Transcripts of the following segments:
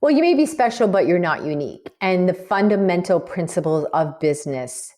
Well, you may be special, but you're not unique. And the fundamental principles of business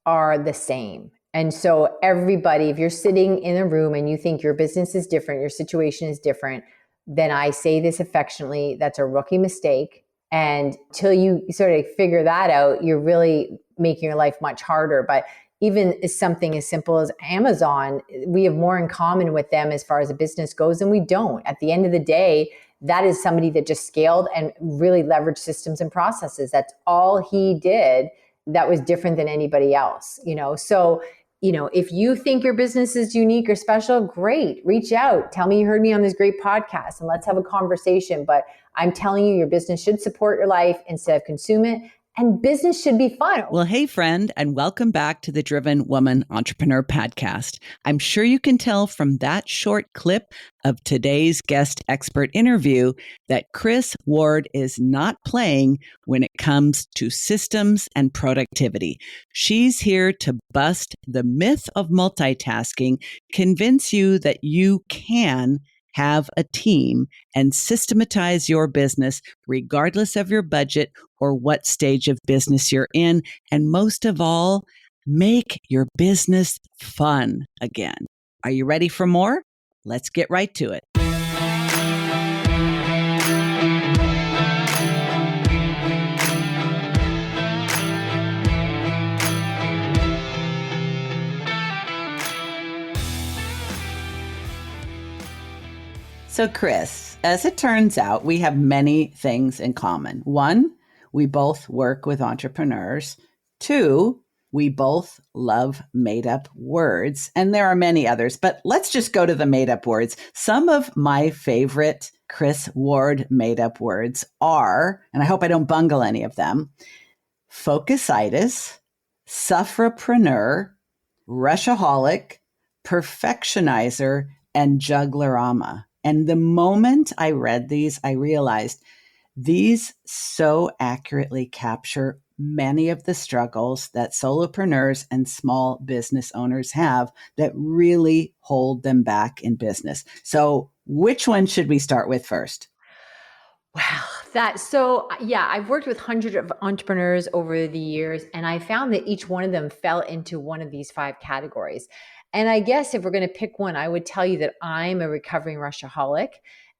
are the same. And so everybody, if you're sitting in a room and you think your business is different, your situation is different, then I say this affectionately, that's a rookie mistake. And till you sort of figure that out, you're really making your life much harder. But even something as simple as Amazon, we have more in common with them as far as a business goes than we don't. At the end of the day, that is somebody that just scaled and really leveraged systems and processes. That's all he did that was different than anybody else, So, if you think your business is unique or special, great, reach out. Tell me you heard me on this great podcast and let's have a conversation. But I'm telling you, your business should support your life instead of consume it. And business should be fun. Well, hey, friend, and welcome back to the Driven Woman Entrepreneur Podcast. I'm sure you can tell from that short clip of today's guest expert interview that Kris Ward is not playing when it comes to systems and productivity. She's here to bust the myth of multitasking, convince you that you can have a team and systematize your business regardless of your budget or what stage of business you're in. And most of all, make your business fun again. Are you ready for more? Let's get right to it. So, Kris, as it turns out, we have many things in common. One, we both work with entrepreneurs. Two, we both love made-up words. And there are many others, but let's just go to the made-up words. Some of my favorite Kris Ward made-up words are, and I hope I don't bungle any of them, focusitis, sufferpreneur, rushaholic, perfectionizer, and jugglerama. And the moment I read these, I realized these so accurately capture many of the struggles that solopreneurs and small business owners have that really hold them back in business. So which one should we start with first? Wow. I've worked with hundreds of entrepreneurs over the years, and I found that each one of them fell into one of these 5 categories. And I guess if we're going to pick one, I would tell you that I'm a recovering rushaholic.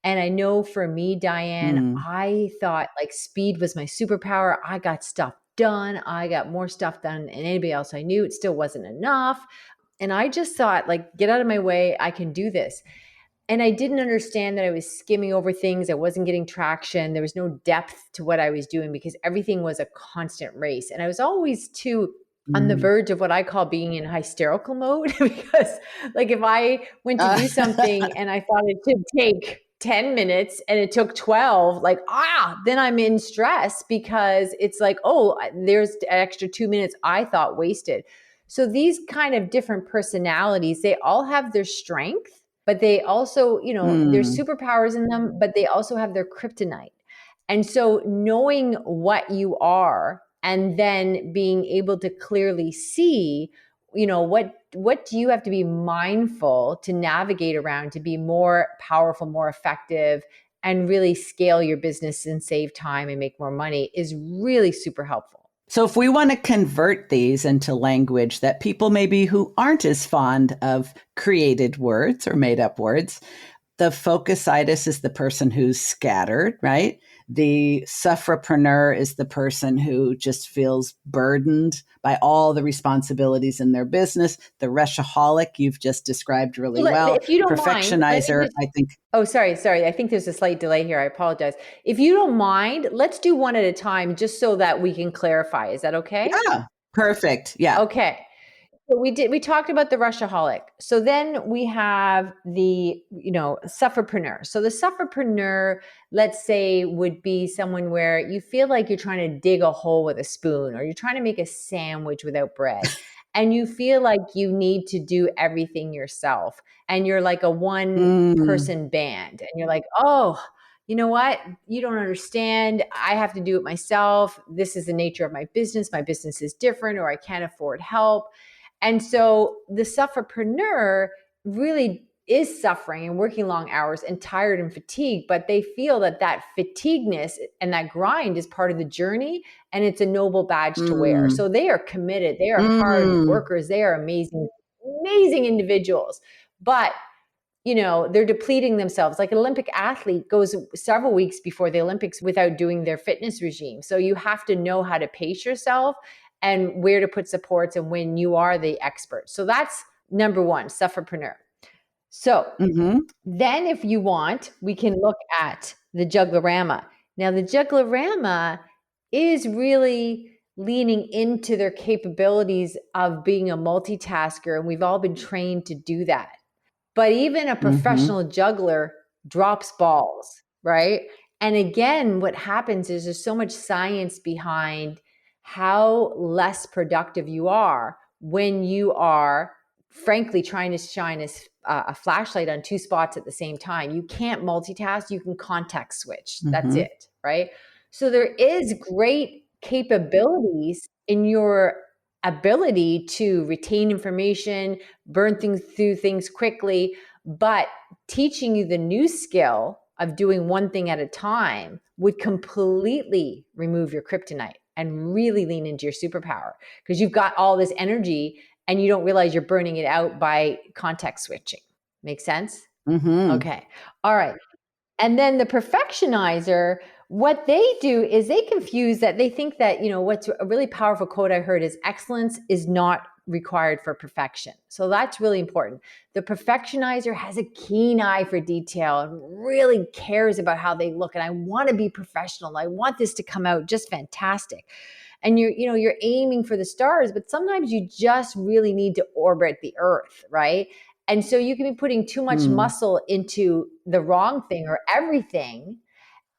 And I know for me, Diane, I thought like speed was my superpower. I got stuff done. I got more stuff done than anybody else I knew. It still wasn't enough. And I just thought, like, get out of my way. I can do this. And I didn't understand that I was skimming over things. I wasn't getting traction. There was no depth to what I was doing because everything was a constant race. And I was always too on the verge of what I call being in hysterical mode because like if I went to do something and I thought it should take 10 minutes and it took 12, then I'm in stress because it's like, oh, there's an extra 2 minutes I thought wasted. So these kind of different personalities, they all have their strength, but they also, there's superpowers in them, but they also have their kryptonite. And so knowing what you are and then being able to clearly see, what do you have to be mindful to navigate around to be more powerful, more effective, and really scale your business and save time and make more money is really super helpful. So if we want to convert these into language that people maybe who aren't as fond of created words or made up words, the focusitis is the person who's scattered, right? The sufferpreneur is the person who just feels burdened by all the responsibilities in their business. The rushaholic, you've just described really well. If you don't Perfectionizer, mind, I think. Oh, sorry. I think there's a slight delay here. I apologize. If you don't mind, let's do one at a time just so that we can clarify. Is that okay? Yeah, perfect. Yeah. Okay. So we talked about the rushaholic. So then we have the, sufferpreneur. So the sufferpreneur, let's say, would be someone where you feel like you're trying to dig a hole with a spoon or you're trying to make a sandwich without bread. And you feel like you need to do everything yourself. And you're like a one person band. And you're like, oh, you know what? You don't understand. I have to do it myself. This is the nature of my business. My business is different, or I can't afford help. And so the sufferpreneur really is suffering and working long hours and tired and fatigued, but they feel that that fatigueness and that grind is part of the journey, and it's a noble badge to wear. Mm. So they are committed. They are hard Mm. workers. They are amazing, amazing individuals. But they're depleting themselves. Like an Olympic athlete goes several weeks before the Olympics without doing their fitness regime. So you have to know how to pace yourself and where to put supports and when you are the expert. So that's number one, sufferpreneur. So Mm-hmm. then if you want, we can look at the jugglerama. Now the jugglerama is really leaning into their capabilities of being a multitasker. And we've all been trained to do that. But even a Mm-hmm. professional juggler drops balls, right? And again, what happens is there's so much science behind how less productive you are when you are, frankly, trying to shine a flashlight on two spots at the same time. You can't multitask, you can context switch. That's Mm-hmm. it, right? So there is great capabilities in your ability to retain information, burn things through things quickly, but teaching you the new skill of doing one thing at a time would completely remove your kryptonite and really lean into your superpower, because you've got all this energy and you don't realize you're burning it out by context switching. Make sense? Mm-hmm. Okay. All right. And then the perfectionizer, what they do is they confuse that. They think that, what's a really powerful quote I heard is excellence is not required for perfection. So that's really important. The perfectionizer has a keen eye for detail and really cares about how they look. And I want to be professional. I want this to come out just fantastic. And you're aiming for the stars, but sometimes you just really need to orbit the earth, right? And so you can be putting too much Mm. muscle into the wrong thing or everything,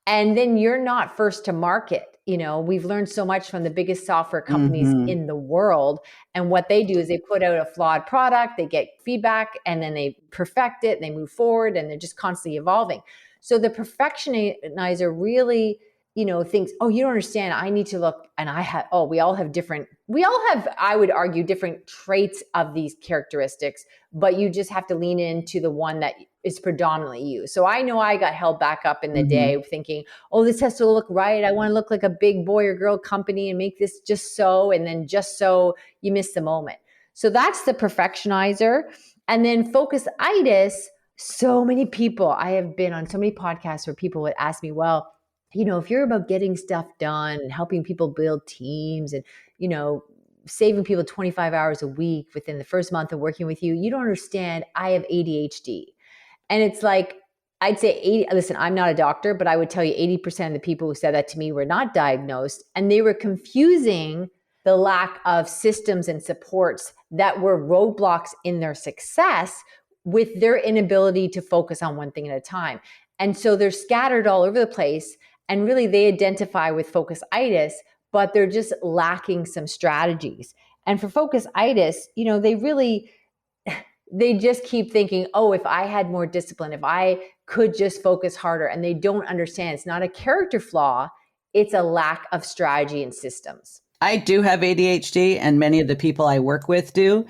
and then you're not first to market. We've learned so much from the biggest software companies Mm-hmm. in the world. And what they do is they put out a flawed product, they get feedback, and then they perfect it, and they move forward, and they're just constantly evolving. So the perfectionizer really, thinks, oh, you don't understand. I need to look, and we all have, I would argue, different traits of these characteristics, but you just have to lean into the one that is predominantly you. So I know I got held back up in the Mm-hmm. day thinking, oh, this has to look right. I want to look like a big boy or girl company and make this just so, and then just so you miss the moment. So that's the perfectionizer. And then focus-itis, so many people, I have been on so many podcasts where people would ask me, well, if you're about getting stuff done and helping people build teams and, saving people 25 hours a week within the first month of working with you, you don't understand. I have ADHD. And it's like, I'd say 80, listen, I'm not a doctor, but I would tell you 80% of the people who said that to me were not diagnosed. And they were confusing the lack of systems and supports that were roadblocks in their success with their inability to focus on one thing at a time. And so they're scattered all over the place. And really, they identify with focus-itis, but they're just lacking some strategies. And for focus-itis, they just keep thinking, oh, if I had more discipline, if I could just focus harder, and they don't understand it's not a character flaw, it's a lack of strategy and systems. I do have ADHD, and many of the people I work with do.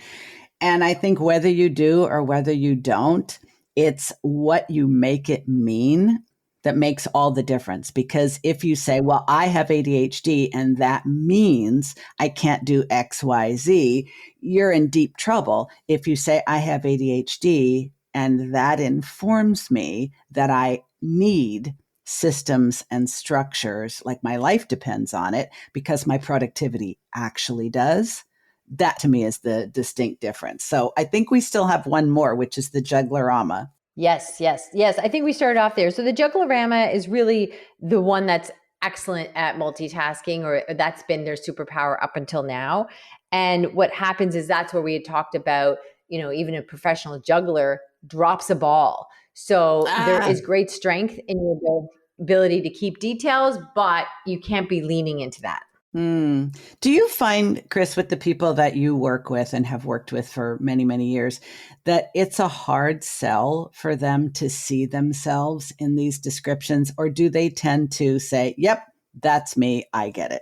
And I think whether you do or whether you don't, it's what you make it mean that makes all the difference. Because if you say, well, I have ADHD and that means I can't do X, Y, Z, you're in deep trouble. If you say, I have ADHD and that informs me that I need systems and structures, like my life depends on it because my productivity actually does, that to me is the distinct difference. So I think we still have one more, which is the jugglerama. Yes, yes, yes. I think we started off there. So the jugglerama is really the one that's excellent at multitasking, or that's been their superpower up until now. And what happens is that's where we had talked about, even a professional juggler drops a ball. So there Ah. is great strength in your ability to keep details, but you can't be leaning into that. Hmm. Do you find, Kris, with the people that you work with and have worked with for many, many years, that it's a hard sell for them to see themselves in these descriptions? Or do they tend to say, yep, that's me, I get it?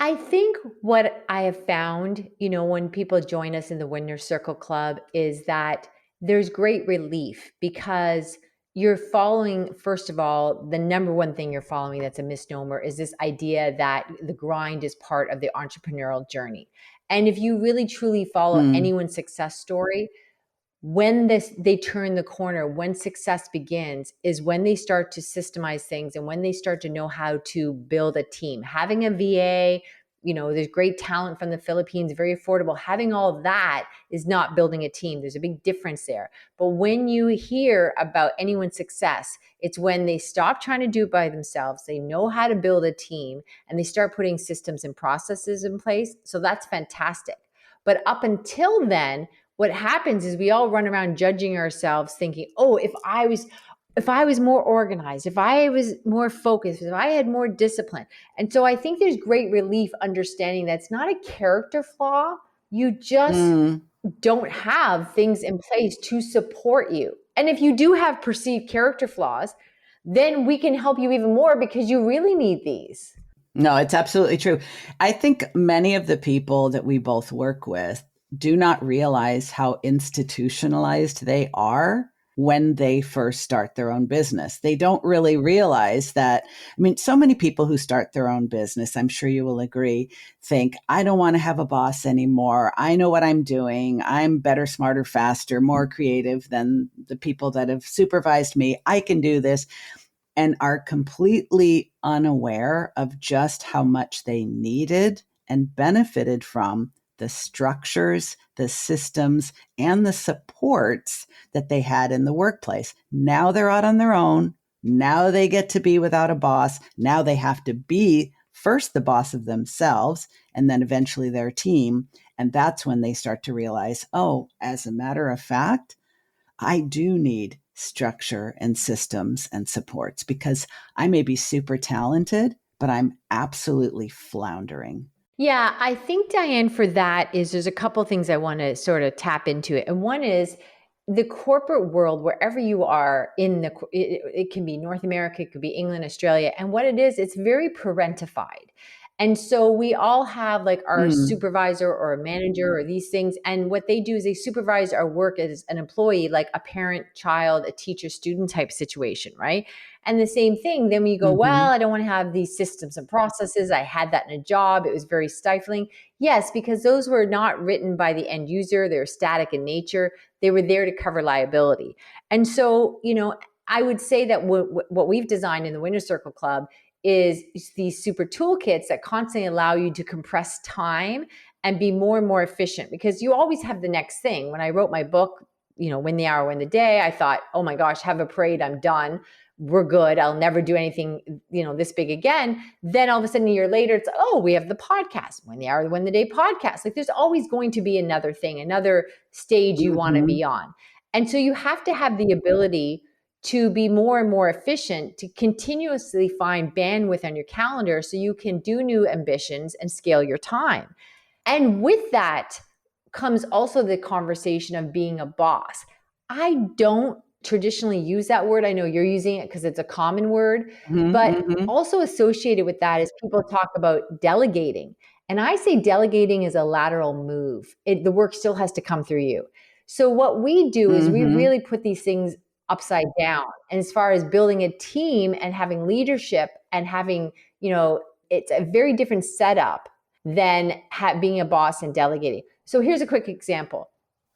I think what I have found, when people join us in the Winner Circle Club is that there's great relief because you're following, first of all, the number one thing you're following that's a misnomer is this idea that the grind is part of the entrepreneurial journey. And if you really truly follow Mm, anyone's success story, when they turn the corner, when success begins, is when they start to systemize things and when they start to know how to build a team. Having a VA, there's great talent from the Philippines, very affordable. Having all that is not building a team. There's a big difference there. But when you hear about anyone's success, it's when they stop trying to do it by themselves, they know how to build a team, and they start putting systems and processes in place. So that's fantastic. But up until then, what happens is we all run around judging ourselves thinking, oh, if I was more organized, if I was more focused, if I had more discipline. And so I think there's great relief understanding that's not a character flaw. You just mm. don't have things in place to support you. And if you do have perceived character flaws, then we can help you even more because you really need these. No, it's absolutely true. I think many of the people that we both work with do not realize how institutionalized they are when they first start their own business. They don't really realize that. I mean, so many people who start their own business, I'm sure you will agree, think, I don't want to have a boss anymore. I know what I'm doing. I'm better, smarter, faster, more creative than the people that have supervised me. I can do this, and are completely unaware of just how much they needed and benefited from the structures, the systems, and the supports that they had in the workplace. Now they're out on their own. Now they get to be without a boss. Now they have to be first the boss of themselves and then eventually their team. And that's when they start to realize, oh, as a matter of fact, I do need structure and systems and supports because I may be super talented, but I'm absolutely floundering. Yeah, I think, Diane, for that is there's a couple things I want to sort of tap into it. And one is the corporate world, wherever you are it can be North America, it could be England, Australia. And what it is, it's very parentified. And so we all have like our Mm, supervisor or a manager or these things. And what they do is they supervise our work as an employee, like a parent, child, a teacher, student type situation, right? And the same thing, then when you go, well, hmm I don't want to have these systems and processes. I had that in a job. It was very stifling. Yes, because those were not written by the end user. They're static in nature. They were there to cover liability. And so, I would say that what we've designed in the Winner Circle Club is these super toolkits that constantly allow you to compress time and be more and more efficient because you always have the next thing. When I wrote my book, Win the Hour, Win the Day, I thought, oh my gosh, have a parade, I'm done. We're good. I'll never do anything, this big again. Then all of a sudden a year later, it's, oh, we have the podcast, Win the Hour, Win the Day podcast. Like there's always going to be another thing, another stage you want to hmm be on. And so you have to have the ability to be more and more efficient, to continuously find bandwidth on your calendar so you can do new ambitions and scale your time. And with that comes also the conversation of being a boss. I don't traditionally use that word. I know you're using it because it's a common word, but hmm also associated with that is people talk about delegating. And I say delegating is a lateral move. The work still has to come through you. So what we do is we hmm really put these things upside down. And as far as building a team and having leadership and having, it's a very different setup than being a boss and delegating. So here's a quick example.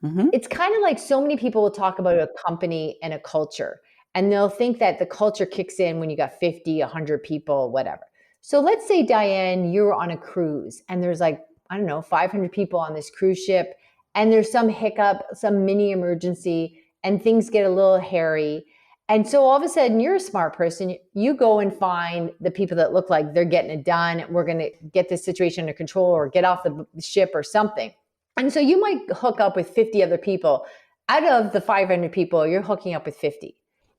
hmm It's kind of like so many people will talk about a company and a culture, and they'll think that the culture kicks in when you got 50, 100 people, whatever. So let's say, Diane, you're on a cruise and there's like, I don't know, 500 people on this cruise ship, and there's some hiccup, some mini emergency, and things get a little hairy. And so all of a sudden, you're a smart person. You go and find the people that look like they're getting it done. We're going to get this situation under control or get off the ship or something. And so you might hook up with 50 other people. Out of the 500 people, you're hooking up with 50.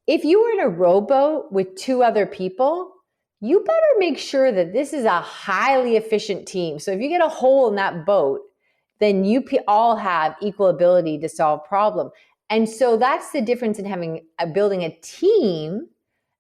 If you were in a rowboat with two other people, you better make sure that this is a highly efficient team. So if you get a hole in that boat, then you all have equal ability to solve problem. And so that's the difference in building a team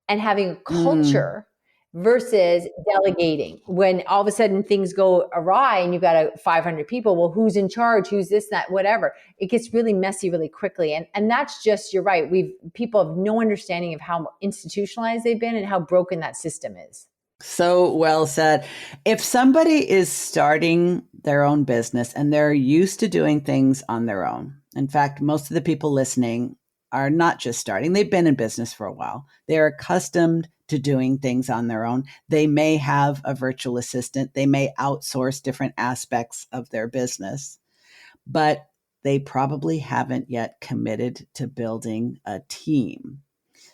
and having a mm culture versus delegating. When all of a sudden things go awry and you've got 500 people, well, who's in charge? Who's this, that, whatever? It gets really messy really quickly. And that's just, you're right. People have no understanding of how institutionalized they've been and how broken that system is. So well said. If somebody is starting their own business and they're used to doing things on their own, in fact, most of the people listening are not just starting, they've been in business for a while. They're accustomed to doing things on their own. They may have a virtual assistant, they may outsource different aspects of their business, but they probably haven't yet committed to building a team.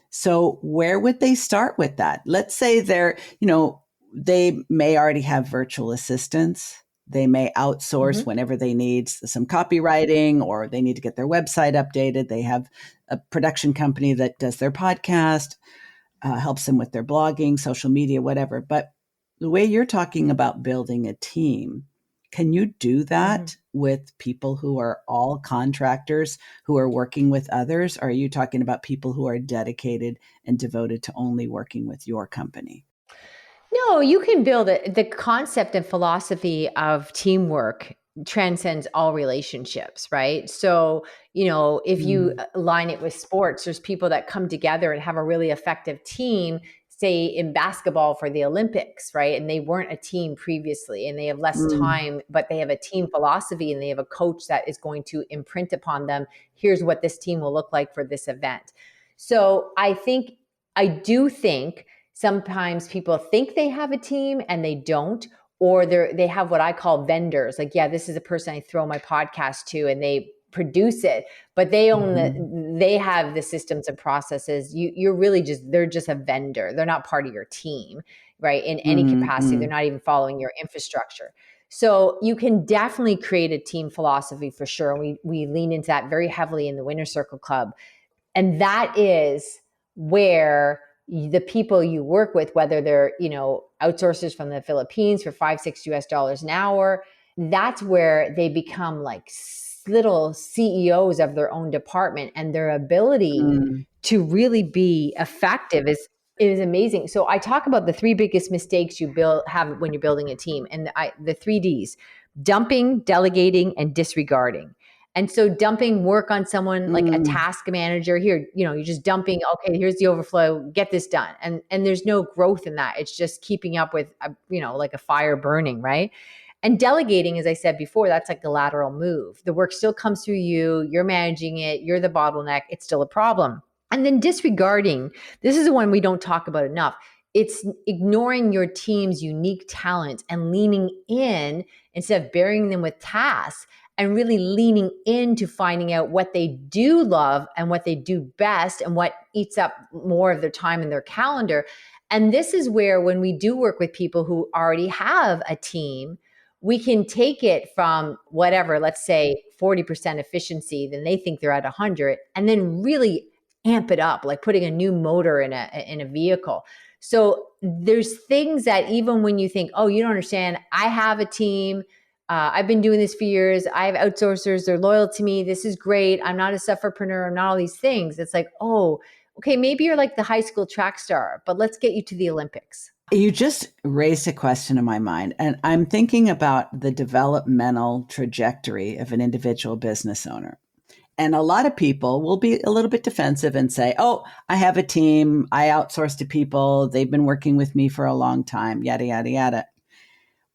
So where would they start with that? Let's say they may already have virtual assistants. They may outsource whenever they need some copywriting or they need to get their website updated. They have a production company that does their podcast, helps them with their blogging, social media, whatever. But the way you're talking about building a team, can you do that with people who are all contractors who are working with others? Or are you talking about people who are dedicated and devoted to only working with your company? No, you can build it. The concept and philosophy of teamwork transcends all relationships, right? So, if you Mm, align it with sports, there's people that come together and have a really effective team, say in basketball for the Olympics, right? And they weren't a team previously and they have less mm, time, but they have a team philosophy and they have a coach that is going to imprint upon them. Here's what this team will look like for this event. So I do think sometimes people think they have a team and they don't, or they have what I call vendors. Like, yeah, this is a person I throw my podcast to and they produce it, but mhm, they have the systems and processes. They're just a vendor. They're not part of your team, right? In any mhm, capacity. They're mm. not even following your infrastructure. So you can definitely create a team philosophy for sure. And we lean into that very heavily in the Winner Circle Club. And that is where the people you work with, whether they're, outsourcers from the Philippines for $5-6 an hour, that's where they become like little CEOs of their own department, and their ability Mm, to really be effective is amazing. So I talk about the three biggest mistakes you have when you're building a team, and the 3 Ds: dumping, delegating, and disregarding. And so dumping work on someone like a mm. task manager here, you're just dumping, okay, here's the overflow, get this done. And there's no growth in that. It's just keeping up with, like a fire burning, right? And delegating, as I said before, that's like the lateral move. The work still comes through you, you're managing it, you're the bottleneck, it's still a problem. And then disregarding, this is the one we don't talk about enough. It's ignoring your team's unique talents and leaning in instead of burying them with tasks, and really leaning into finding out what they do love and what they do best and what eats up more of their time in their calendar. And this is where, when we do work with people who already have a team, we can take it from whatever, let's say 40% efficiency, then they think they're at 100, and then really amp it up, like putting a new motor in a vehicle. So there's things that, even when you think, oh, you don't understand, I have a team, I've been doing this for years, I have outsourcers, they're loyal to me, this is great, I'm not a sufferpreneur, I'm not all these things. It's like, oh, okay, maybe you're like the high school track star, but let's get you to the Olympics. You just raised a question in my mind, and I'm thinking about the developmental trajectory of an individual business owner. And a lot of people will be a little bit defensive and say, oh, I have a team, I outsource to people, they've been working with me for a long time, yada, yada, yada.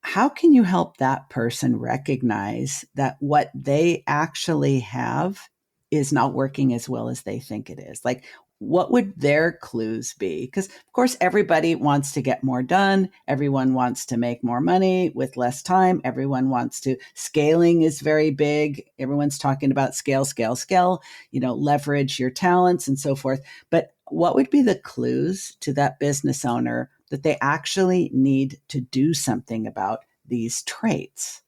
How can you help that person recognize that what they actually have is not working as well as they think it is? Like, what would their clues be? Because, of course, everybody wants to get more done. Everyone wants to make more money with less time. Everyone wants to, scaling is very big. Everyone's talking about scale, scale, scale, leverage your talents and so forth. But what would be the clues to that business owner that they actually need to do something about these traits?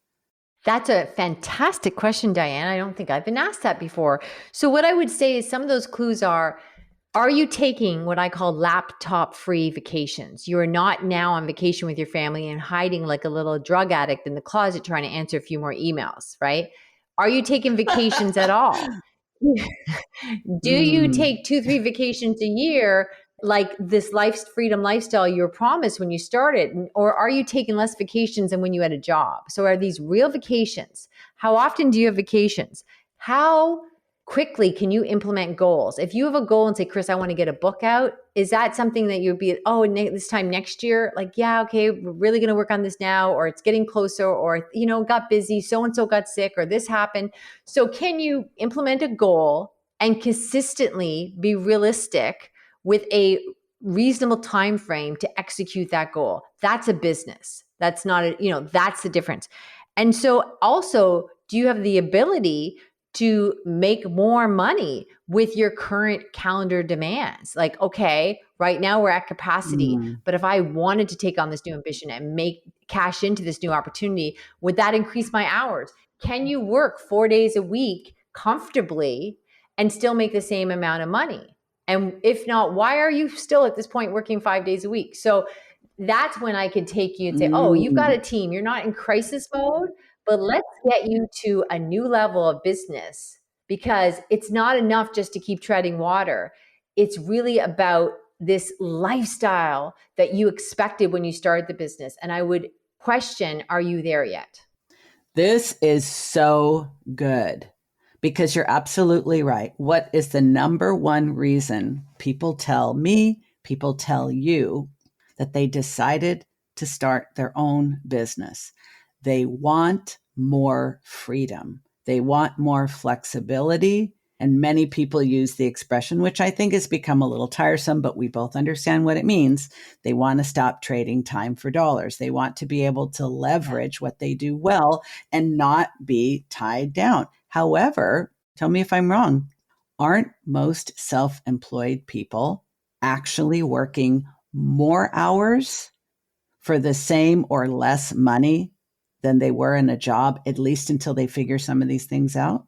That's a fantastic question, Diane. I don't think I've been asked that before. So, what I would say is some of those clues are you taking what I call laptop free vacations? You are not now on vacation with your family and hiding like a little drug addict in the closet trying to answer a few more emails, right? Are you taking vacations at all? Do you Mm, take 2, 3 vacations a year, like this life freedom lifestyle you were promised when you started? Or are you taking less vacations than when you had a job? So are these real vacations? How often do you have vacations? How quickly can you implement goals? If you have a goal and say, Kris, I want to get a book out, is that something that you'd be, oh, this time next year? Like, yeah, okay, we're really going to work on this now, or it's getting closer, or, got busy, so-and-so got sick, or this happened. So can you implement a goal and consistently be realistic with a reasonable time frame to execute that goal? That's a business. That's not that's the difference. And so also, do you have the ability to make more money with your current calendar demands? Like, okay, right now we're at capacity, Mm. but if I wanted to take on this new ambition and make cash into this new opportunity, would that increase my hours? Can you work 4 days a week comfortably and still make the same amount of money? And if not, why are you still at this point working 5 days a week? So that's when I could take you and say, oh, you've got Mm. a team. You're not in crisis mode, but let's get you to a new level of business, because it's not enough just to keep treading water. It's really about this lifestyle that you expected when you started the business. And I would question, are you there yet? This is so good because you're absolutely right. What is the number one reason people tell me, people tell you that they decided to start their own business? They want more freedom. They want more flexibility. And many people use the expression, which I think has become a little tiresome, but we both understand what it means. They want to stop trading time for dollars. They want to be able to leverage what they do well and not be tied down. However, tell me if I'm wrong, aren't most self employed people actually working more hours for the same or less money than they were in a job, at least until they figure some of these things out?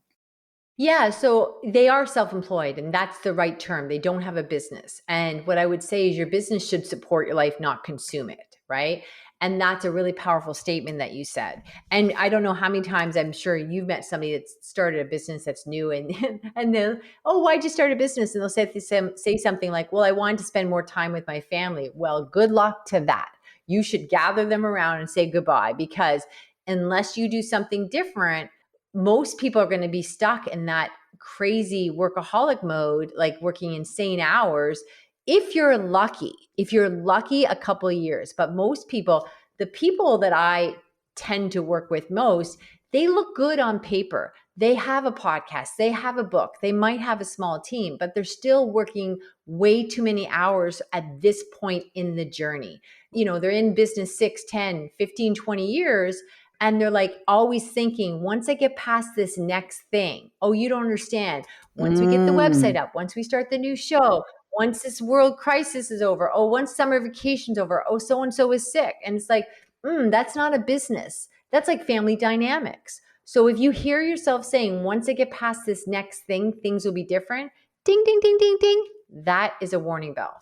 Yeah, so they are self-employed, and that's the right term. They don't have a business. And what I would say is your business should support your life, not consume it, right? And that's a really powerful statement that you said. And I don't know how many times I'm sure you've met somebody that's started a business that's new, and and they'll, oh, why'd you start a business? And they'll say something like, well, I wanted to spend more time with my family. Well, good luck to that. You should gather them around and say goodbye, because unless you do something different, most people are going to be stuck in that crazy workaholic mode, like working insane hours. If you're lucky a couple of years, but most people, the people that I tend to work with most, they look good on paper. They have a podcast, they have a book, they might have a small team, but they're still working way too many hours at this point in the journey. They're in business 6, 10, 15, 20 years, and they're like always thinking, once I get past this next thing, oh, you don't understand. Once we get the website Mm. up, once we start the new show, once this world crisis is over, oh, once summer vacation's over, oh, so and so is sick. And it's like, that's not a business. That's like family dynamics. So if you hear yourself saying, once I get past this next thing, things will be different, ding, ding, ding, ding, ding, that is a warning bell.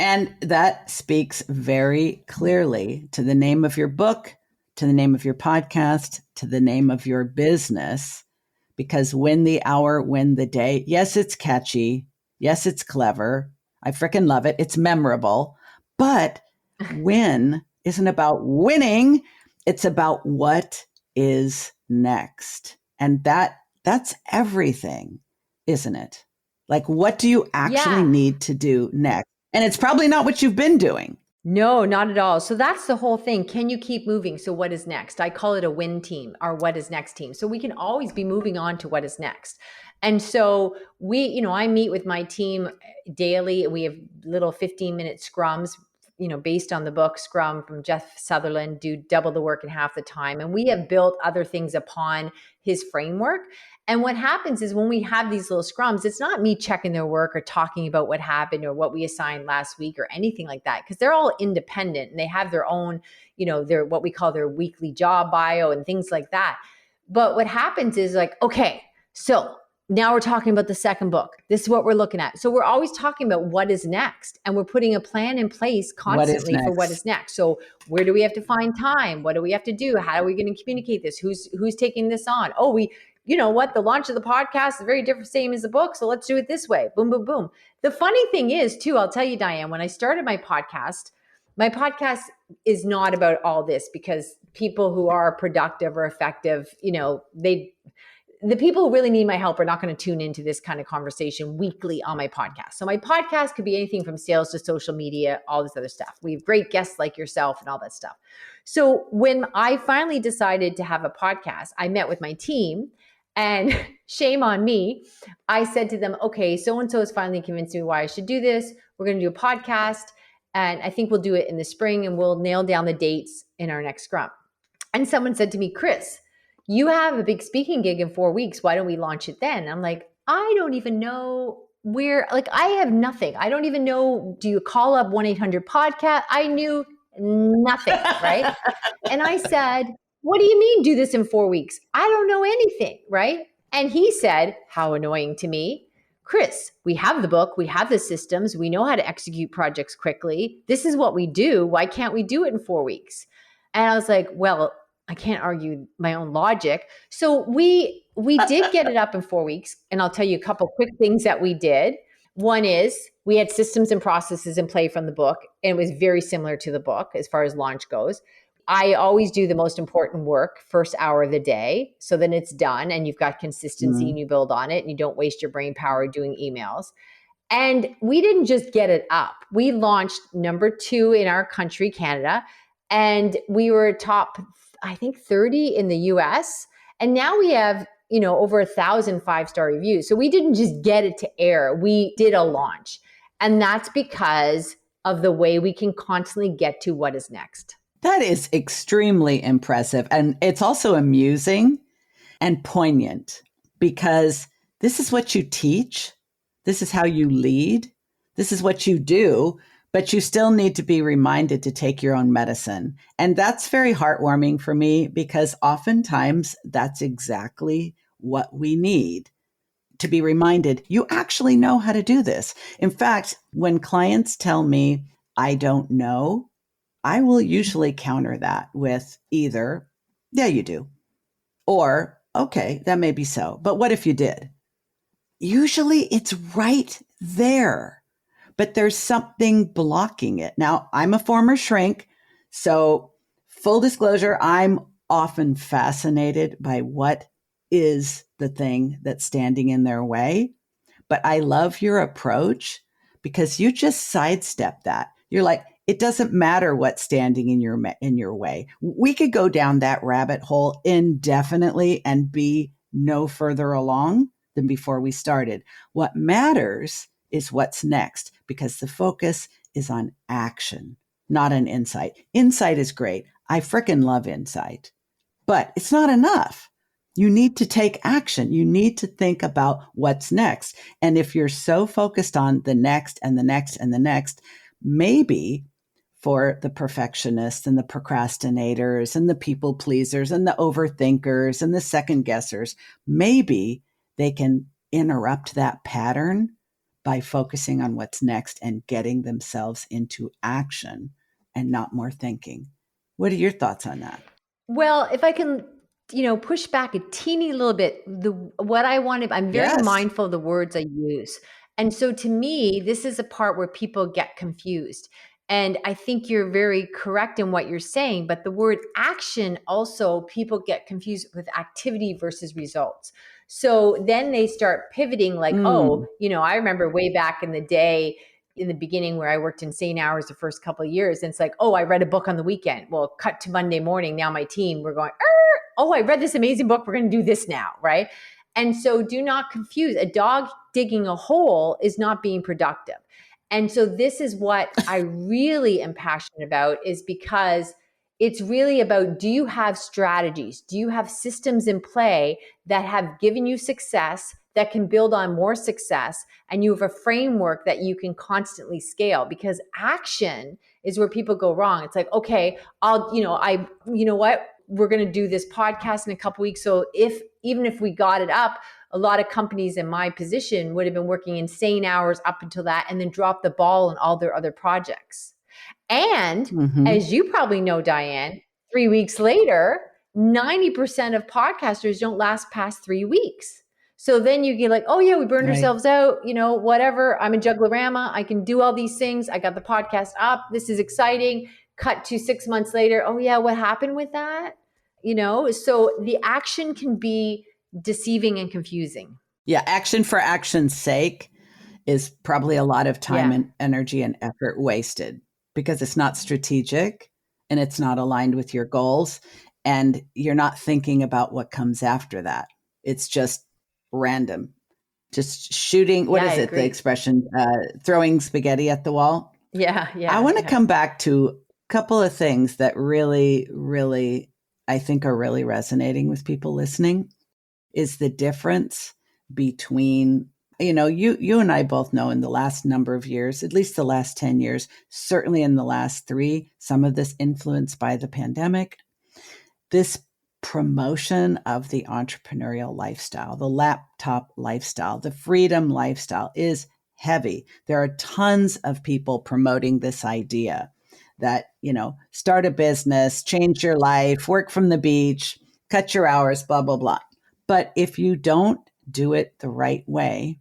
And that speaks very clearly to the name of your book, to the name of your podcast, to the name of your business. Because win the hour, win the day. Yes, it's catchy. Yes, it's clever. I freaking love it. It's memorable. But win isn't about winning. It's about what is next. And that's everything, isn't it? Like, what do you actually Yeah. need to do next? And it's probably not what you've been doing. No, not at all. So that's the whole thing. Can you keep moving? So what is next? I call it a win team, or what is next team. So we can always be moving on to what is next. And so I meet with my team daily. We have little 15-minute scrums, based on the book Scrum from Jeff Sutherland, do double the work in half the time. And we have built other things upon his framework. And what happens is when we have these little scrums, it's not me checking their work or talking about what happened or what we assigned last week or anything like that, because they're all independent and they have their own, their what we call their weekly job bio and things like that. But what happens is like, okay, so now we're talking about the second book. This is what we're looking at. So we're always talking about what is next, and we're putting a plan in place What is constantly for what next? is next. So where do we have to find time? What do we have to do? How are we going to communicate this? Who's taking this on? Oh, you know what? The launch of the podcast is very different, same as the book. So let's do it this way. Boom, boom, boom. The funny thing is, too, I'll tell you, Diane, when I started my podcast is not about all this, because people who are productive or effective, you know, the people who really need my help are not going to tune into this kind of conversation weekly on my podcast. So my podcast could be anything from sales to social media, all this other stuff. We have great guests like yourself and all that stuff. So when I finally decided to have a podcast, I met with my team, and shame on me, I said to them, okay, so-and-so has finally convinced me why I should do this. We're going to do a podcast, and I think we'll do it in the spring, and we'll nail down the dates in our next scrum. And someone said to me, Kris, you have a big speaking gig in 4 weeks. Why don't we launch it then? I'm like, I don't even know where, like, I have nothing. I don't even know. Do you call up 1-800-podcast? I knew nothing, right? And I said, what do you mean do this in 4 weeks? I don't know anything, right? And he said, how annoying to me. Kris, we have the book, we have the systems, we know how to execute projects quickly. This is what we do. Why can't we do it in 4 weeks? And I was like, well, I can't argue my own logic. So we did get it up in 4 weeks. And I'll tell you a couple quick things that we did. One is we had systems and processes in play from the book, and it was very similar to the book as far as launch goes. I always do the most important work first hour of the day, so then it's done and you've got consistency and you build on it and you don't waste your brain power doing emails. And we didn't just get it up. We launched number 2 in our country, Canada, and we were top, I think, 30 in the US. And now we have, you know, over 1,000 5-star reviews. So we didn't just get it to air. We did a launch. And that's because of the way we can constantly get to what is next. That is extremely impressive. And it's also amusing and poignant, because this is what you teach. This is how you lead. This is what you do, but you still need to be reminded to take your own medicine. And that's very heartwarming for me, because oftentimes that's exactly what we need, to be reminded you actually know how to do this. In fact, when clients tell me, I don't know, I will usually counter that with either, yeah, you do, or, okay, that may be so, but what if you did? Usually it's right there, but there's something blocking it. Now, I'm a former shrink, so full disclosure, I'm often fascinated by what is the thing that's standing in their way. But I love your approach, because you just sidestep that. You're like, it doesn't matter what's standing in your way. We could go down that rabbit hole indefinitely and be no further along than before we started. What matters is what's next, because the focus is on action, not on insight. Insight is great. I frickin' love insight, but it's not enough. You need to take action. You need to think about what's next. And if you're so focused on the next and the next and the next, maybe for the perfectionists and the procrastinators and the people pleasers and the overthinkers and the second guessers, maybe they can interrupt that pattern by focusing on what's next and getting themselves into action and not more thinking. What are your thoughts on that? Well, if I can, you know, push back a teeny little bit, what I wanted, I'm very mindful of the words I use. And so to me, this is a part where people get confused. And I think you're very correct in what you're saying, but the word action also, people get confused with activity versus results. So then they start pivoting like, oh, you know, I remember way back in the day, in the beginning where I worked insane hours the first couple of years. And it's like, oh, I read a book on the weekend. Well, cut to Monday morning. Now my team, we're going, oh, I read this amazing book. We're going to do this now, right? And so do not confuse. A dog digging a hole is not being productive. And so this is what I really am passionate about, is because it's really about, do you have strategies? Do you have systems in play that have given you success, that can build on more success, and you have a framework that you can constantly scale? Because action is where people go wrong. It's like, okay, you know what? We're going to do this podcast in a couple weeks. So even if we got it up, a lot of companies in my position would have been working insane hours up until that, and then drop the ball on all their other projects. And as you probably know, Diane, 3 weeks later, 90% of podcasters don't last past 3 weeks. So then you get like, oh yeah, we burned Right. ourselves out, whatever. I'm a jugglerama. I can do all these things. I got the podcast up. This is exciting. Cut to 6 months later. Oh yeah, what happened with that? So the action can be deceiving and confusing. Yeah. Action for action's sake is probably a lot of time Yeah. and energy and effort wasted because it's not strategic and it's not aligned with your goals. And you're not thinking about what comes after that. It's just random, just shooting. What Yeah, I is it? The agree. expression, throwing spaghetti at the wall. Yeah, I yeah, want to yeah. come back to a couple of things that really, really, I think are really resonating with people listening is the difference between, you and I both know in the last number of years, at least the last 10 years, certainly in the last 3, some of this influenced by the pandemic, this promotion of the entrepreneurial lifestyle, the laptop lifestyle, the freedom lifestyle is heavy. There are tons of people promoting this idea that, start a business, change your life, work from the beach, cut your hours, blah, blah, blah. But if you don't do it the right way,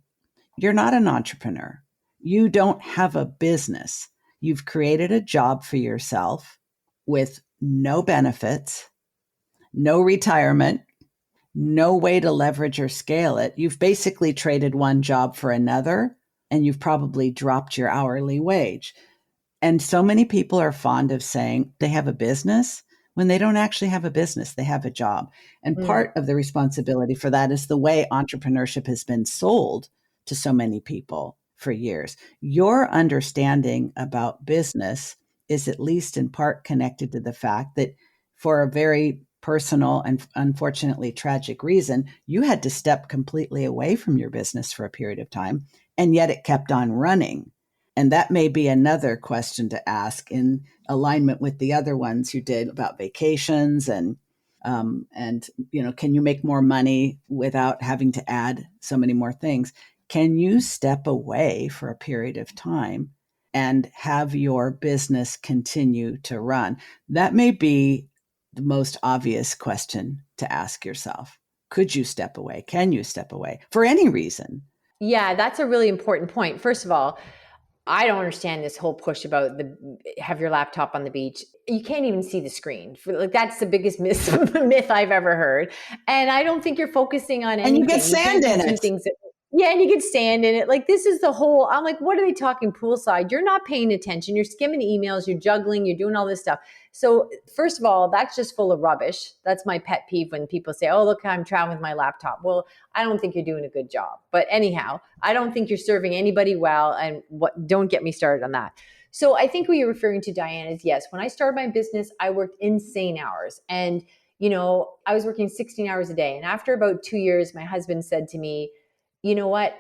you're not an entrepreneur. You don't have a business. You've created a job for yourself with no benefits, no retirement, no way to leverage or scale it. You've basically traded one job for another, and you've probably dropped your hourly wage. And so many people are fond of saying they have a business when they don't actually have a business, they have a job. And Mm. part of the responsibility for that is the way entrepreneurship has been sold to so many people for years. Your understanding about business is at least in part connected to the fact that for a very personal and unfortunately tragic reason, you had to step completely away from your business for a period of time, and yet it kept on running. And that may be another question to ask in alignment with the other ones you did about vacations and can you make more money without having to add so many more things? Can you step away for a period of time and have your business continue to run? That may be the most obvious question to ask yourself. Could you step away? Can you step away for any reason? Yeah, that's a really important point. First of all, I don't understand this whole push about the have your laptop on the beach. You can't even see the screen. Like that's the biggest myth I've ever heard. And I don't think you're focusing on And you get anything. You sand can't do in two it. things. Yeah, and you can stand in it. Like this is the whole. I'm like, what are they talking poolside? You're not paying attention. You're skimming emails. You're juggling. You're doing all this stuff. So first of all, that's just full of rubbish. That's my pet peeve when people say, "Oh, look, I'm traveling with my laptop." Well, I don't think you're doing a good job. But anyhow, I don't think you're serving anybody well. And don't get me started on that. So I think what you're referring to, Diane, is yes, when I started my business, I worked insane hours. And, I was working 16 hours a day. And after about 2 years, my husband said to me, you know what?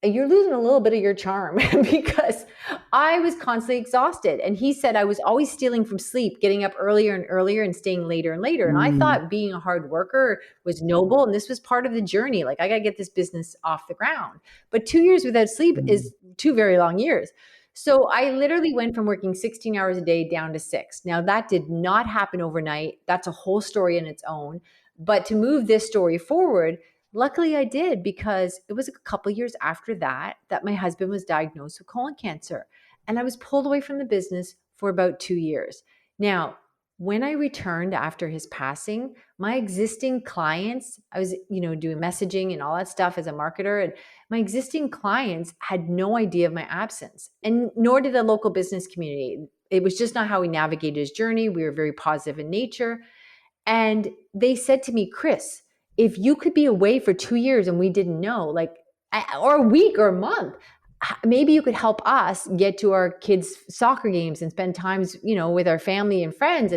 You're losing a little bit of your charm because I was constantly exhausted. And he said I was always stealing from sleep, getting up earlier and earlier and staying later and later. And I Mm, thought being a hard worker was noble. And this was part of the journey. Like, I got to get this business off the ground. But 2 years without sleep mm. is 2 very long years. So I literally went from working 16 hours a day down to 6. Now, that did not happen overnight. That's a whole story in its own. But to move this story forward, luckily I did, because it was a couple years after that my husband was diagnosed with colon cancer, and I was pulled away from the business for about 2 years. Now, when I returned after his passing, my existing clients, I was, doing messaging and all that stuff as a marketer, and my existing clients had no idea of my absence, and nor did the local business community. It was just not how we navigated his journey. We were very positive in nature. And they said to me, Kris, if you could be away for 2 years and we didn't know, like, or a week or a month, maybe you could help us get to our kids' soccer games and spend times, with our family and friends.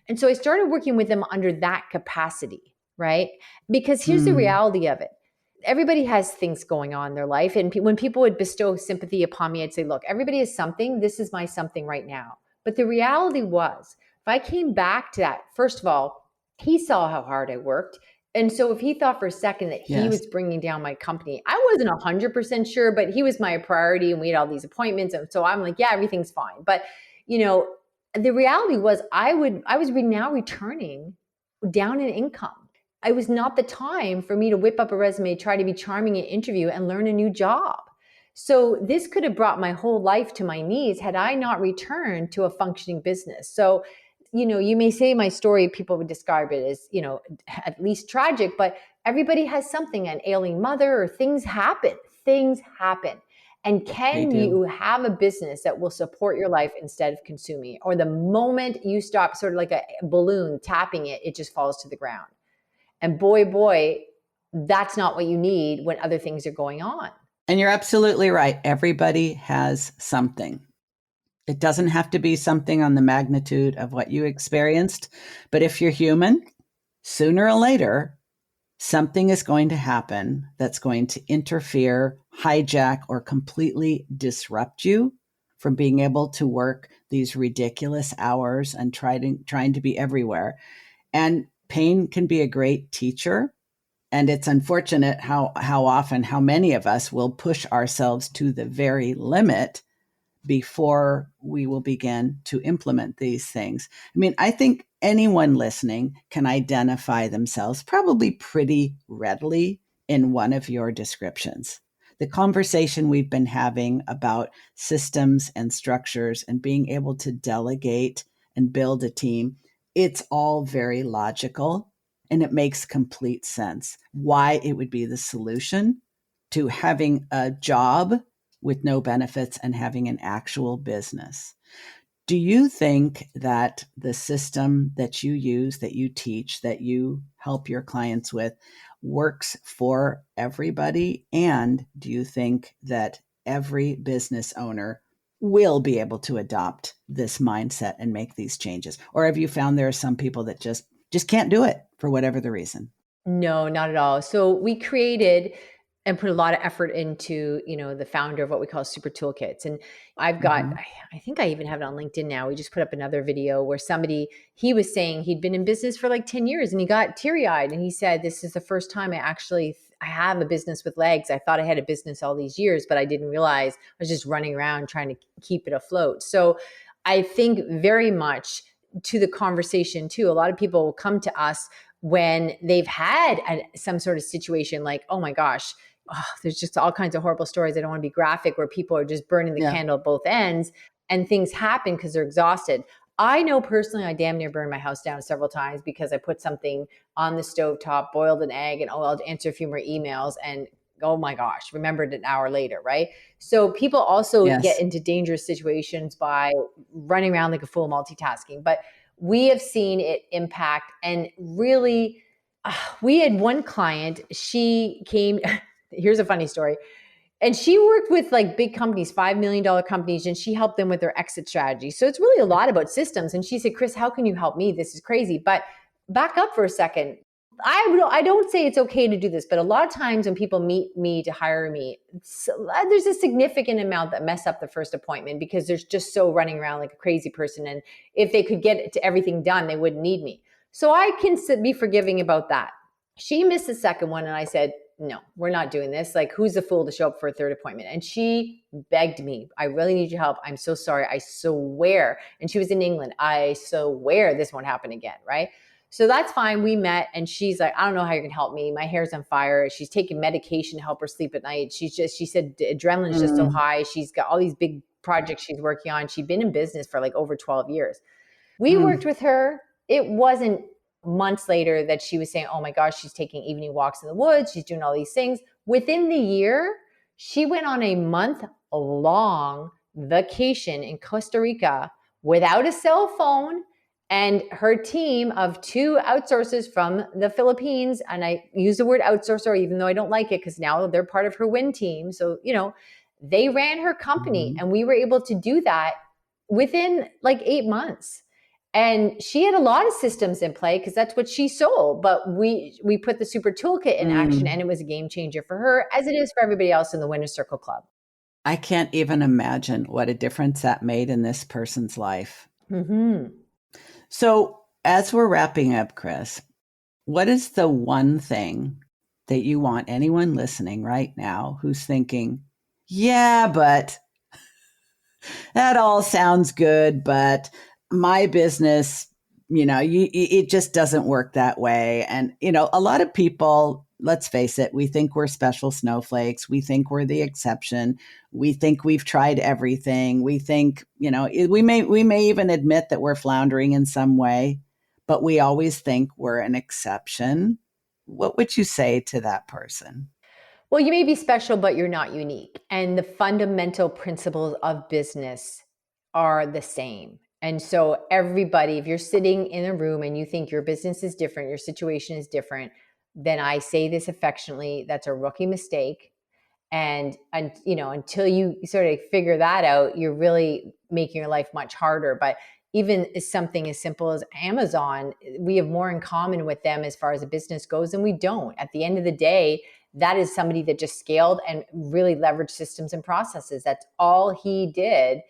And so I started working with them under that capacity, right? Because here's the Mm. reality of it. Everybody has things going on in their life. And when people would bestow sympathy upon me, I'd say, look, everybody has something. This is my something right now. But the reality was, if I came back to that, first of all, he saw how hard I worked. And so if he thought for a second that he Yes. was bringing down my company, I wasn't 100% sure, but he was my priority and we had all these appointments. And so I'm like, yeah, everything's fine. But, the reality was I was now returning down in income. It was not the time for me to whip up a resume, try to be charming in an interview, and learn a new job. So this could have brought my whole life to my knees had I not returned to a functioning business. So, you may say my story, people would describe it as, at least tragic, but everybody has something, an ailing mother, or things happen. Things happen. And They can do. you have a business that will support your life instead of consuming it? Or the moment you stop, sort of like a balloon tapping it, it just falls to the ground. And boy, that's not what you need when other things are going on. And you're absolutely right. Everybody has something. It doesn't have to be something on the magnitude of what you experienced, but if you're human, sooner or later, something is going to happen that's going to interfere, hijack, or completely disrupt you from being able to work these ridiculous hours and trying to be everywhere. And pain can be a great teacher. And it's unfortunate how often, how many of us will push ourselves to the very limit before we will begin to implement these things. I mean, I think anyone listening can identify themselves probably pretty readily in one of your descriptions. The conversation we've been having about systems and structures and being able to delegate and build a team, it's all very logical and it makes complete sense why it would be the solution to having a job with no benefits and having an actual business. Do you think that the system that you use, that you teach, that you help your clients with works for everybody? And do you think that every business owner will be able to adopt this mindset and make these changes? Or have you found there are some people that just can't do it for whatever the reason? No, not at all. So we created and put a lot of effort into, the founder of what we call super toolkits. And I've got, Mm-hmm. I think I even have it on LinkedIn now. We just put up another video where he was saying he'd been in business for like 10 years and he got teary eyed. And he said, this is the first time I have a business with legs. I thought I had a business all these years, but I didn't realize I was just running around trying to keep it afloat. So I think very much to the conversation too, a lot of people will come to us when they've had some sort of situation like, oh my gosh, there's just all kinds of horrible stories. I don't want to be graphic where people are just burning the Yeah. candle at both ends and things happen because they're exhausted. I know personally, I damn near burned my house down several times because I put something on the stovetop, boiled an egg, and I'll answer a few more emails and oh my gosh, remembered an hour later, right? So people also get Yes. into dangerous situations by running around like a fool multitasking. But we have seen it impact and really, we had one client, she came, here's a funny story. And she worked with like big companies, $5 million companies, and she helped them with their exit strategy. So it's really a lot about systems. And she said, Kris, how can you help me? This is crazy. But back up for a second. I don't say it's okay to do this, but a lot of times when people meet me to hire me, there's a significant amount that mess up the first appointment because they're just so running around like a crazy person. And if they could get to everything done, they wouldn't need me. So I can be forgiving about that. She missed the second one, and I said, no, we're not doing this. Like, who's the fool to show up for a third appointment? And she begged me, I really need your help. I'm so sorry. I swear. And she was in England. I swear this won't happen again. Right. So that's fine. We met and she's like, I don't know how you can help me. My hair's on fire. She's taking medication to help her sleep at night. She said adrenaline's just so Mm, high. She's got all these big projects she's working on. She'd been in business for like over 12 years. We worked mm, with her. It wasn't months later that she was saying, oh my gosh, she's taking evening walks in the woods. She's doing all these things. Within the year, she went on a month long vacation in Costa Rica without a cell phone. And her team of two outsourcers from the Philippines, and I use the word outsourcer, even though I don't like it because now they're part of her win team. So, they ran her company mhm. and we were able to do that within like 8 months. And she had a lot of systems in play because that's what she sold. But we put the super toolkit in action and Mm. it was a game changer for her, as it is for everybody else in the Winner's Circle Club. I can't even imagine what a difference that made in this person's life. Mm-hmm. So, as we're wrapping up, Kris, what is the one thing that you want anyone listening right now who's thinking, yeah, but that all sounds good, but my business it just doesn't work that way. And, a lot of people, let's face it, we think we're special snowflakes. We think we're the exception. We think we've tried everything. We think, we may even admit that we're floundering in some way, but we always think we're an exception. What would you say to that person? Well, you may be special, but you're not unique. And the fundamental principles of business are the same. And so everybody, if you're sitting in a room and you think your business is different, your situation is different, then I say this affectionately, that's a rookie mistake. And until you sort of figure that out, you're really making your life much harder. But even something as simple as Amazon, we have more in common with them as far as a business goes than we don't. At the end of the day, that is somebody that just scaled and really leveraged systems and processes. That's all he did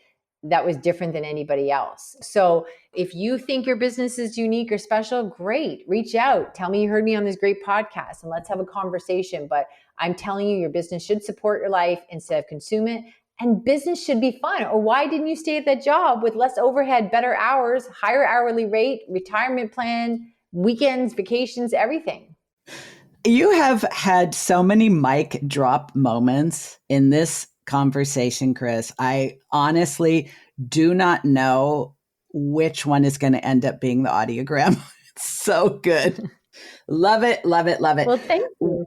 that was different than anybody else. So if you think your business is unique or special, great, reach out. Tell me you heard me on this great podcast and let's have a conversation. But I'm telling you, your business should support your life instead of consume it. And business should be fun. Or why didn't you stay at that job with less overhead, better hours, higher hourly rate, retirement plan, weekends, vacations, everything? You have had so many mic drop moments in this conversation, Kris. I honestly do not know which one is going to end up being the audiogram. It's so good. Love it, love it, love it. Well, thank you.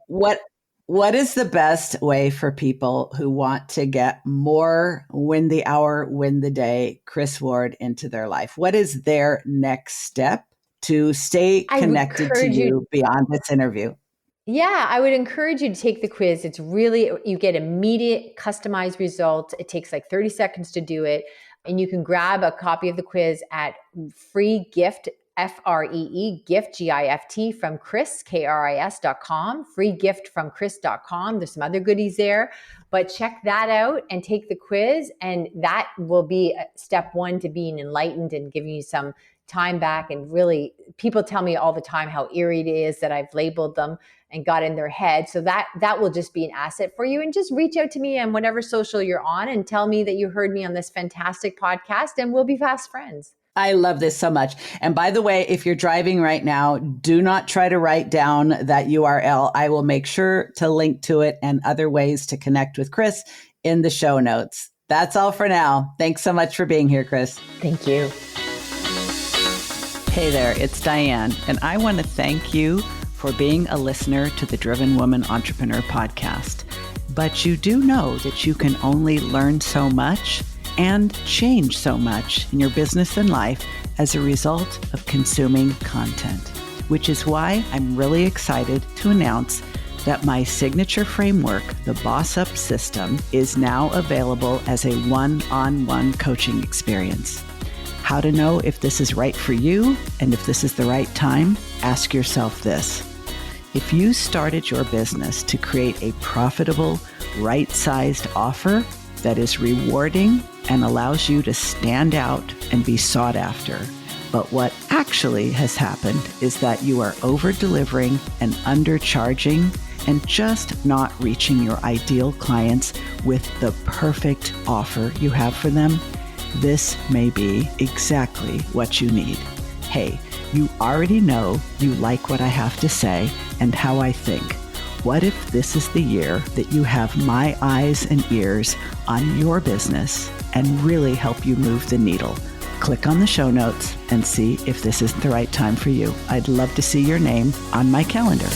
What is the best way for people who want to get more win the hour, win the day, Kris Ward into their life? What is their next step to stay connected to you beyond this interview? Yeah, I would encourage you to take the quiz. It's really, you get immediate customized results. It takes like 30 seconds to do it. And you can grab a copy of the quiz at free gift, FREE, gift, GIFT from Kris, KRIS.com, free gift from Kris.com. There's some other goodies there, but check that out and take the quiz. And that will be step one to being enlightened and giving you some time back. And really, people tell me all the time how eerie it is that I've labeled them and got in their head. So that will just be an asset for you. And just reach out to me on whatever social you're on and tell me that you heard me on this fantastic podcast, and we'll be fast friends. I love this so much. And by the way, if you're driving right now, do not try to write down that URL. I will make sure to link to it and other ways to connect with Kris in the show notes. That's all for now. Thanks so much for being here, Kris. Thank you. Hey there, it's Diane, and I want to thank you for being a listener to the Driven Woman Entrepreneur podcast. But you do know that you can only learn so much and change so much in your business and life as a result of consuming content, which is why I'm really excited to announce that my signature framework, the Boss Up System, is now available as a one-on-one coaching experience. How to know if this is right for you and if this is the right time? Ask yourself this. If you started your business to create a profitable, right-sized offer that is rewarding and allows you to stand out and be sought after, but what actually has happened is that you are over-delivering and undercharging and just not reaching your ideal clients with the perfect offer you have for them, this may be exactly what you need. Hey, you already know you like what I have to say and how I think. What if this is the year that you have my eyes and ears on your business and really help you move the needle? Click on the show notes and see if this isn't the right time for you. I'd love to see your name on my calendar.